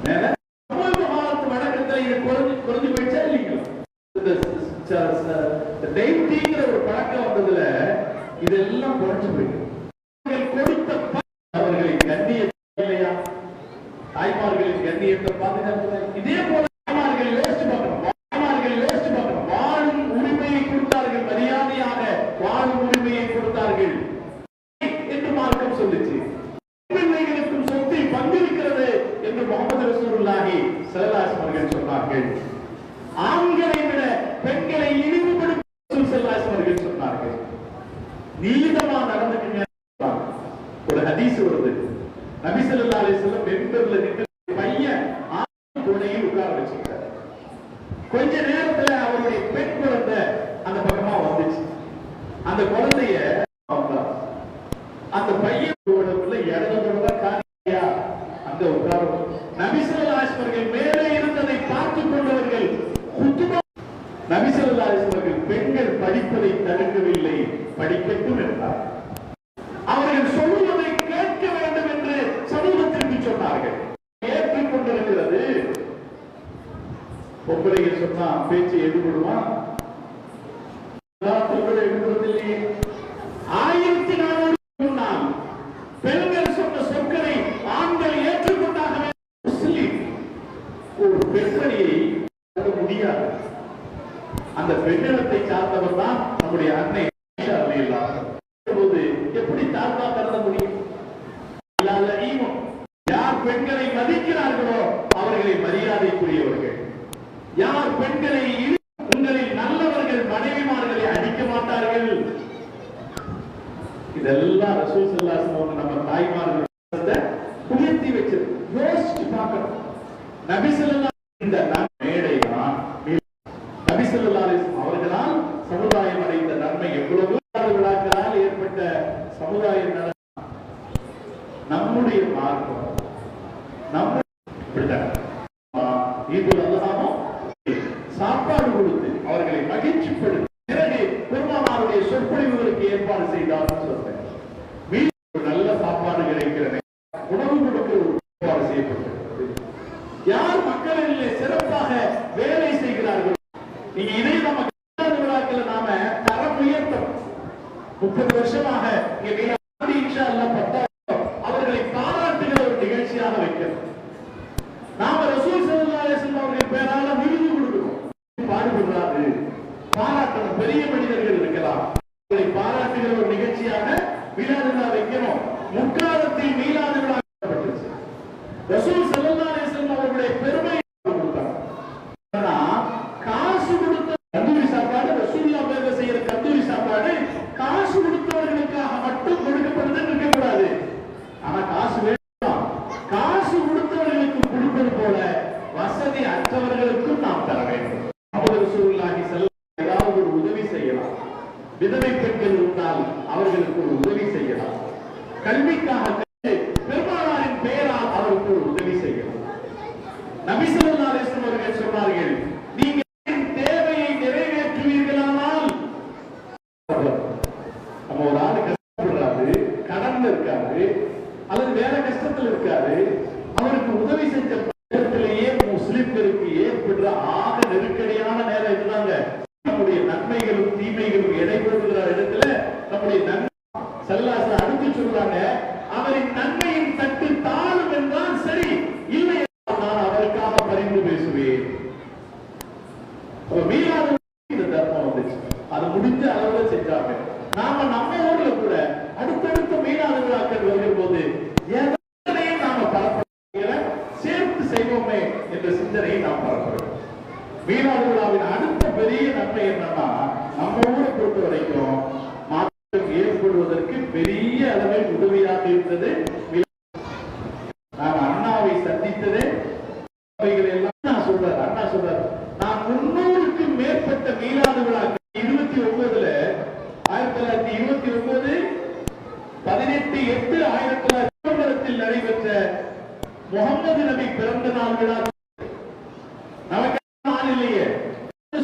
மேல காலத்து வழக்கத்தில் இது குறைஞ்சு போயிடுச்சா இல்லைங்களா? ஒரு பழக்கம் வந்ததுல இதெல்லாம் குறைஞ்சு போயிட்டு கொடுத்த அவர்களின் கண்ணியத்தை இல்லையா? தாய்மார்களின் கண்ணியத்தை பாதுகாப்பு. இதே போல தாய்மார்கள் யோசிச்சு பார்க்கணும். வாழும் உரிமையை கொடுத்தார்கள், மரியாதையாக வாழும் உரிமையை கொடுத்தார்கள் என்று மார்க்கம் சொல்லுச்சு. பிள்ளைகளுக்கும் சொத்தில் பங்கிருக்கிறது என்று முஹம்மது ரசூலுல்லாஹி ஸல்லல்லாஹு அலைஹி வஸல்லம் சொன்னார்கள். ஆண்களை விட பெண்களை இழிவுபடுத்தும் அவர்கள் சொன்னார்கள். நீதமா நடந்துக்குங்க. ஒரு ஹதீஸ் வருது, நபி ஸல்லல்லாஹு அலைஹி வஸல்லம் மெம்பர்ல நின்று பையன் ஆண் துணையை உட்கார வச்சுக்கிட்டார். கொஞ்ச நேரத்துல அவருடைய பெண் குழந்தை அந்த பக்கமா வந்துச்சு. அந்த குழந்தைய அந்த பையன் இடத்துல காரியா அங்க உட்காரும். நபி ஸல்லல்லாஹு அலைஹி வஸல்லம் மேலே இருந்ததை பார்த்துக் கொண்டவர்கள் நபி ஸல்லல்லாஹு அலைஹி வஸல்லம் பெண்கள் படிப்பதை தடுக்கவில்லை, படிக்கட்டும் என்றார். அவர்கள் சொல்வதை கேட்க வேண்டும் என்று சமூகத்திற்கு சொன்னார்கள். ஏற்றுக்கொண்டிருக்கிறது. பொம்பளைகள் சொன்னா பேச்சு எதிர்கொள்வான். எழுதுவதில்லையே. 1400 முன்னால் பெண்கள் சொன்ன சொற்களை ஆண்கள் ஏற்றுக்கொண்டாக முஸ்லிம் ஒரு பெண்மணியை முடியாது. அந்த பெண்ணிடத்தை சார்ந்தவர் தான் நம்முடைய அன்னை எப்படி தாழ்வா கருத முடியும்? யார் பெண்களை மதிக்கிறார்களோ அவர்களை மரியாதைக்குரியவர்கள், யார் பெண்களை நல்லவர்கள் மனைவிமார்களை இதெல்லாம் ரசூல் ஸல்லல்லாஹு அலைஹி வஸல்லம் நம்ம தாய்மார்கள் உயர்த்தி வச்சிருக்கு. யோசிச்சு பார்க்கணும். நபி ஸல்லல்லாஹு இந்த மேடை தான் நபி ஸல்லல்லாஹு அலைஹி வஸல்லம் அவர்களால் சமுதாயம் அடைந்த நன்மை எவ்வளவு விழாக்களால் ஏற்பட்ட சமுதாய நம்முடைய மார்க்கம் நம்ம சாப்பாடு கொடுத்து அவர்களை மகிழ்ச்சிப்படுத்தி பிறகு பெருமானாருடைய சொற்பொழிவுகளுக்கு ஏற்பாடு செய்தார்னு சொல்றேன். வீட்டில் நல்ல சாப்பாடு கிடைக்கிறது, உணவு கொடுக்க ஏற்பாடு செய்யப்பட்டிருக்கிறது. யார் மக்களிலே சிறப்பாக வேலை செய்கிறார்கள், நீங்க இதை நம்ம விழாக்கள் நாம தரம் உயர்த்தணும். 30 வருஷமாக அவர்களை பாராட்டுகிற ஒரு நிகழ்ச்சியாக வைக்கணும். நாம ரசூல் ஸல்லல்லாஹு அலைஹி வஸல்லம் அவர்கள் பேரால விருது கொடுக்கணும். பாடுபடுறாரு, பாராட்டணும். பெரிய மனிதர்கள் இருக்கலாம், அவர்களை பாராட்டுகிற ஒரு நிகழ்ச்சியாக மீலாது விழா வைக்கணும். முற்காலத்தில் மீலாது விழா ரசூல் ஸல்லல்லாஹு அலைஹி வஸல்லம் அவர்களுடைய பெருமை கொடுத்தாங்க. காசு கொடுத்த கந்தூரி சாப்பாடு, ரசூலுல்லாஹ் பேர்ல செய்யற கந்தூரி சாப்பாடு காசு கொடுத்தவர்களுக்காக மட்டும் கொடுக்கப்படுதுன்னு இருக்கக்கூடாது. ஆனா காசு வேண்டாம், காசு கொடுத்தவர்களுக்கு கொடுப்பது போல வசதி அற்றவர்களுக்கும் நாம் தர வேண்டும். ரசூலுல்லாஹி ஸல்லல்லாஹு ஏதாவது ஒரு உதவி செய்யலாம். விதவை பெண்கள் இருந்தால் அவர்களுக்கு ஒரு உதவி செய்யலாம். கல்விக்காக பெருமானாரின் பெயரால் அவருக்கு ஒரு உதவி செய்யலாம். நபி ஸல்லல்லாஹு அலைஹி வஸல்லம் அவர்கள் சொன்னார்கள், நீங்க தேவையை நிறைவேற்றுவீர்களானால், நம்ம ஒரு ஆளு கஷ்டப்படுறாரு, கடன்ல இருக்காரு அல்லது வேற கஷ்டத்தில் இருக்காரு, அவருக்கு உதவி செஞ்ச இடத்திலேயே முஸ்லிம்களுக்கு ஏற்படுற ஆக நெருக்கடியான நேரம் இதுதாங்க. நம்முடைய நன்மைகளும் தீமைகளும் இடைபெறுகிற இடத்துல நம்முடைய நன்மை சல்லாச அடுத்து சொல்றாங்க, அவரின் நன்மையின் தட்டு தாழும் என்றால் சரி, இல்லை நான் அவருக்காக பரிந்து பேசுவேன். மீளாத இந்த தர்மம் வந்துச்சு, அது முடிஞ்ச அளவுல செஞ்சாங்க. நாம நம்ம ஊர்ல கூட அடுத்தடுத்த மீளாத விழாக்கள் வருகிற போது எதனையும் நாம பரப்புற சேர்த்து செய்வோமே என்ற சிந்தனையை நாம் பரப்புறோம். மீளாத விழாவின் அடுத்த பெரிய நன்மை என்னன்னா, நம்ம ஊரை பொறுத்த வரைக்கும் மாற்றம் ஏற்படுவதற்கு பெரிய அளவில் உதவியாக இருந்தது. நான் அண்ணாவை சந்தித்ததே எல்லாம் நான் சொல்றாரு, அண்ணா சொல்றாரு, நான் 300க்கும் மேற்பட்ட மீளாத விழாக்கள் 29ல 1929 18/8/1900 நடைபெற்ற முகமது நபி பிறந்த நாள் விழா நமக்கு நாள் இல்லையே.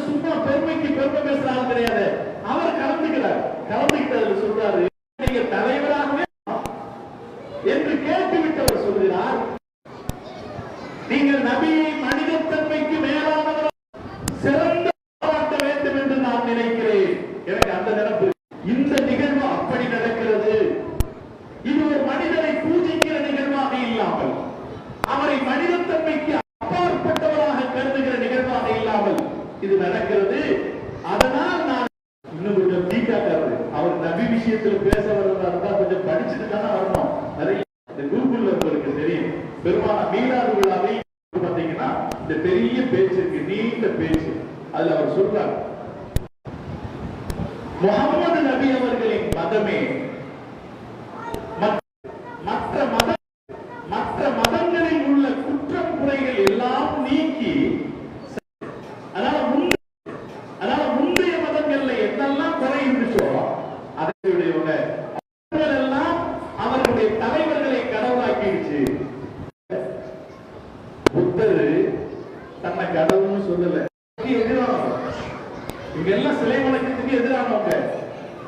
சும்மா பெருமைக்கு பெருமை பேசுற ஆள் கிடையாது. அவர் கலந்துக்கிட்டதுல சொல்றாரு, நீங்க தலைவராகவே என்று கேட்டுவிட்டவர் சொல்கிறார், நீங்கள் நபியை மனிதத்தன்மைக்கு மேலானவர் சிறந்த பாராட்ட வேண்டும் என்று நான் நினைக்கிறேன். எனக்கு அந்த நினைப்பு. இந்த நிகழ்வு அப்படி நடக்கிறது. இது ஒரு மனிதனை பூஜிக்கிற நிகழ்வாக இல்லாமல், அவரை மனிதத்தன்மைக்கு அப்பாற்பட்டவராக கருதுகிற நிகழ்வாக இல்லாமல் இது நடக்கிறது. அதனால் நான் இன்னும் கொஞ்சம் தீக்காக்காரு. அவர் நபி விஷயத்தில் பேச வர்றதா கொஞ்சம் படிச்சுட்டு தானே வரணும். நிறைய கூகுள்ல உங்களுக்கு தெரியும். பெருமான மீளாது விழாவை பாத்தீங்கன்னா இந்த பெரிய பேச்சு இருக்கு, நீண்ட பேச்சு. அதுல அவர் சொல்றார், முகமது நபி அவர்களின் மதமே மற்ற மதங்களில் உள்ள குற்றம் குறைகள் எல்லாம் நீக்கி, அதனால முந்தைய மதங்கள்ல என்னெல்லாம் குறை இருந்துச்சோ அதனுடைய எல்லாம் அவர்களுடைய தலைவர்களை கடவுளாக்கிடுச்சு. புத்தர் தன்னை கடவுள்னு சொல்லல, எதிரானவங்க இங்க எல்லாம் சிலை வணக்கத்துக்கு எதிரானவங்க.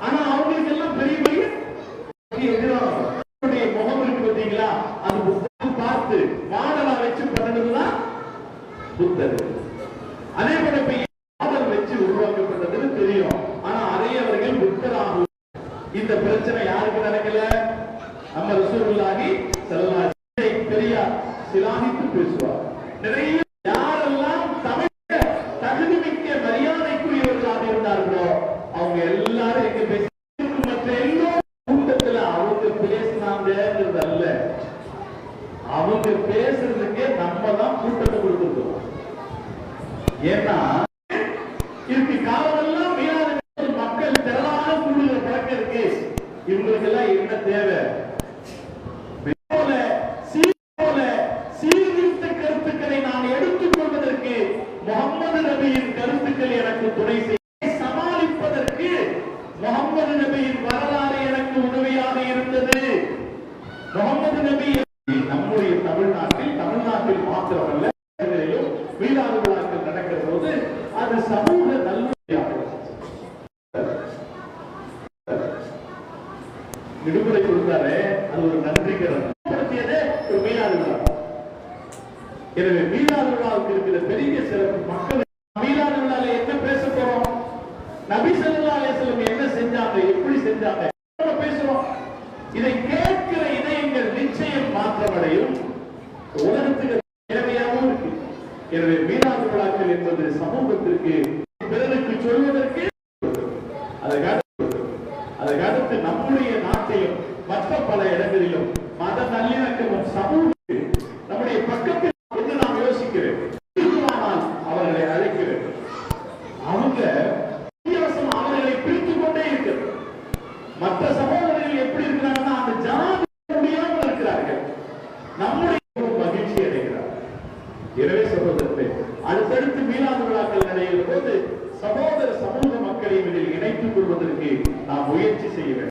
ஆனா அவங்களுக்கு எல்லாம் பெரிய பெரிய எதிரானவங்க. முகம் இருக்கு பார்த்தீங்களா, அது புத்தர் பார்த்து மாடலா வச்சு பண்ணதுதான் புத்தர். அதே போல மாடல் வச்சு உருவாக்கப்பட்டதுன்னு தெரியும். ஆனா அறையவர்கள் புத்தராகும். இந்த பிரச்சனை யாருக்கு நடக்கல? நம்ம ரசூலுல்லாஹி ஸல்லல்லாஹு அலைஹி வஸல்லம் பெரியார் சிலாகித்து பேசுவார். நிறைய யாரெல்லாம் தமிழ் தகுதிமிக்க மரியாதைக்குரியவர்களாக இருந்தார்களோ அவங்க எல்லாரும் எங்க பேச, மற்ற எல்லோரும் கூட்டத்துல அவங்க பேசினாங்கிறது அல்ல, அவங்க பேசுறதுக்கே நம்ம தான் கூட்டத்தை கொடுத்துருக்கோம். ஏன்னா இதுக்கு காலமெல்லாம் மீளாத மக்கள் திரளாக கூடுகிற பழக்கம் இருக்கு. இவங்களுக்கு எல்லாம் நபி நம்முடைய தமிழ்நாட்டில் மாத்திரமல்ல மீளாது விழாக்கள் நடக்கிற போது அது சமூக நல்வழியாக விடுமுறை கொடுத்தாரு. அது ஒரு நன்றிப்படுத்தியதே ஒரு மீளாது விழா. எனவே மீளாது விழாவுக்கு இருக்கிற பெரிய சிறப்பு மக்கள் மீளாது விழால என்ன பேச போறோம், நபி ஸல்லல்லாஹு அலைஹி வஸல்லம் என்ன செஞ்சாங்க, எப்படி செஞ்சாங்க பேசுறோம். இதை கேட்கிற இதயங்கள் நிச்சயம் மாற்றமடையும், உலகத்துக்கு தேவையாகவும் இருக்கு. எனவே மீளாது விழாக்கள் என்பது சமூகத்திற்கு பிறருக்கு சொல்வதற்கு அதற்கடுத்து நம்முடைய நாட்டிலும் மற்ற பல இடங்களிலும் மத நல்லிணக்கமும் சமூக நம்முடைய பக்கத்தில் என்று நாம் யோசிக்கிறேன். அவர்களை அழைக்கிறேன். அவங்க வித்தியாசம் அவர்களை பிரித்துக் கொண்டே இருக்கிறது. மற்ற சகோதரர்கள் எப்படி இருக்கிறாங்கன்னா அந்த ஜாதி முடியாமல் இருக்கிறார்கள். நம்முடைய மகிழ்ச்சி அடைகிறார். எனவே சகோதரர்களே, அடுத்தடுத்து மீளாது விழாக்கள் நடைபெறும் போது சகோதர சமூக மக்களையும் இதில் இணைத்துக் கொள்வதற்கு நாம் முயற்சி செய்ய வேண்டும்.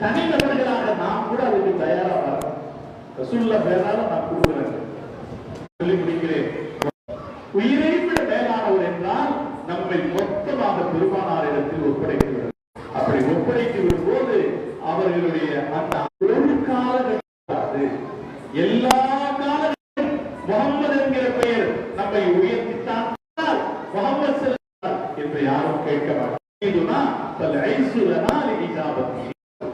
தனிநபர்களாக நாம் கூட அதுக்கு தயாராக ரசூலுல்லாஹ் பேரால நான் கொடுக்கிறேன் சொல்லி முடிக்கிறேன். உயிரை விட மேலானவர் என்றால் நம்மை மொத்தமாக பெருமானாரிடத்தில் ஒப்படைக்கிறது. அப்படி ஒப்படைத்து விடும்போது அவர்களுடைய அந்த ஒரு காலகட்டத்தில் எல்லா காலங்களிலும் முகமது என்கிற பெயர் நம்மை உயர்த்தித்தான். முகமது என்று யாரும் கேட்க மாட்டார்.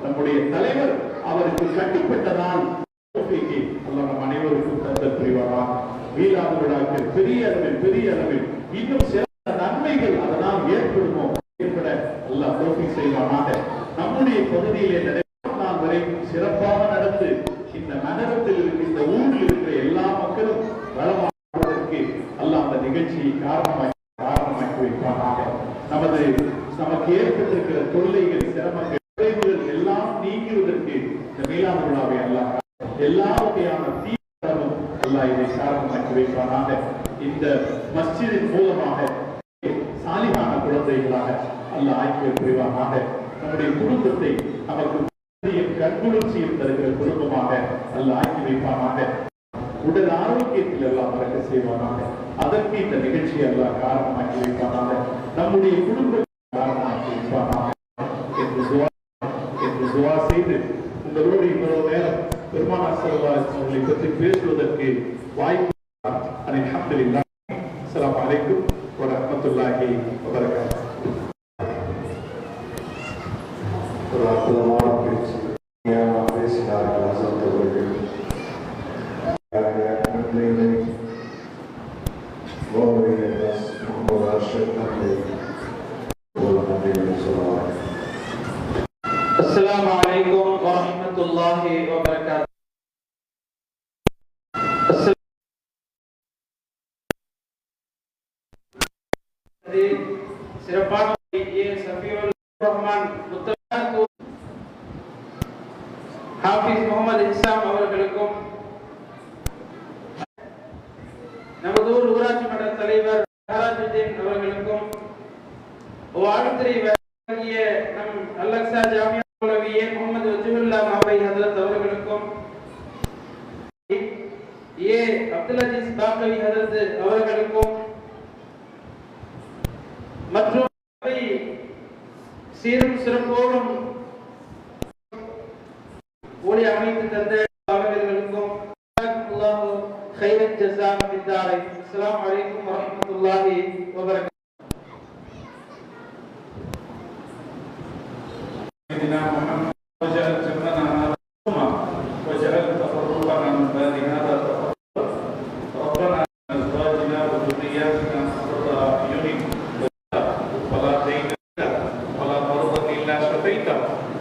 நம்முடைய தலைவர் அவருக்கு கட்டுப்பட்டதால் நம் அனைவருக்கும் தந்த புரிவாரா. மீளாது விழாக்கள் பெரிய அளவில் இன்னும் சிறந்த நன்மைகள் அதனால் ஏற்படுமோ ஏற்பட அல்லாஹ் தௌஃபீக் செய்வானாக. நம்முடைய பகுதியிலே நாள் வரைக்கும் சிறப்பாக நடந்து இந்த நகரத்தில் இந்த ஊரில் இருக்கிற எல்லா மக்களும் வளமாக்குவதற்கு அல்லாஹ் அந்த நிகழ்ச்சியை காரணமாக்கி வைப்பானாக. நமக்கு ஏற்பட்டிருக்கிற தொல்லைகள், சிரமங்கள், குறைவுகள் எல்லாம் நீங்குவதற்கு இந்த மீளாது விழாவை அல்லாஹ் எல்லா வகையான தீவிரமும் அல்லாஹ் இதை காரணமாக்கி வைப்பானாக. இந்த மஸ்ஜிதின் மூலமாக சாலிகான குழந்தைகளாக அல்லாஹ் ஆக்கி புரிவானாக. நம்முடைய குடும்பத்தை நமக்கு கண்குளிர்ச்சியில் தருகிற குடும்பமாக அல்லாஹ் ஆக்கி வைப்பானாக. உடல் ஆரோக்கியத்தில் எல்லாம் மறக்க செய்வானாக. அதற்கு இந்த நிகழ்ச்சியை அல்லாஹ் காரணமாக்கி வைப்பானாக. நம்முடைய குடும்பத்தை காரணமாக்கி வைப்பானாக என்று துஆ செய்து உங்களோடு இவ்வளவு நேரம் பெருமானார் ஸல்லல்லாஹு அலைஹி வஸல்லம் அவர்களை பற்றி பேசுவதற்கு வாய்ப்பு அல்ஹம்துலில்லாஹ். அஸ்ஸலாமு அலைக்கும் வ ரஹ்மத்துல்லாஹி வ பரகாத்துஹு. ஒரு அற்புதமான பேச்சு பேசினார்கள் ஹஸரத் அவர்கள். अस्सलामु अलैकुम व रहमतुल्लाहि व बरकातहू. சிறப்பான சஃபியுல் ரஹ்மான் முத்தலாக்கு ஹாஃபிஸ் முகமது இஸ்லாம் அவர்களுக்கும் நமது ஊராட்சி மன்ற தலைவர் ஹராஜுதீன் அவர்களுக்கும் வாழ்த்துறை வழங்கிய நம் அல்-அக்ஸா ஜாமியா மௌலவியே முகமது வஜ்ஹுல்லாஹ் மாவை ஹஜ்ரத் அவர்களுக்கும் அப்துல் அஜீஸ் பாக்கவி ஹஜ்ரத் அவர்களுக்கும் மற்றும் சீரும் சிறப்போடும் ஓடி அமைத்து தந்த அவர்களுக்கும் அல்லாஹ் خيرًا جزاء في الدارين. السلام عليكم ورحمة الله وبركاته. سيدنا محمد وجعل جمعنا مرحوما وجعل تفرقنا من بعد هذا تفرقا. ربنا من ازواجنا وذرياتنا قرة اعين ولا دين ولا مرض الا شفيته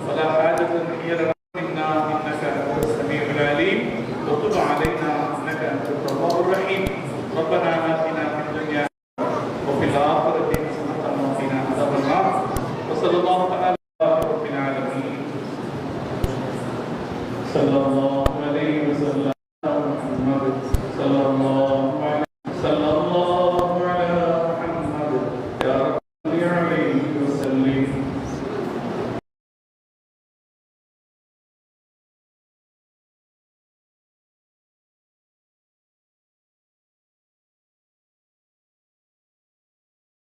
ولا حاجة هي لنا منا انك انت السميع العليم وتب علينا انك انت التواب الرحيم. ربنا آتنا في الدنيا وفي الآخرة حسنة وقنا عذاب النار. وصلى الله تعالى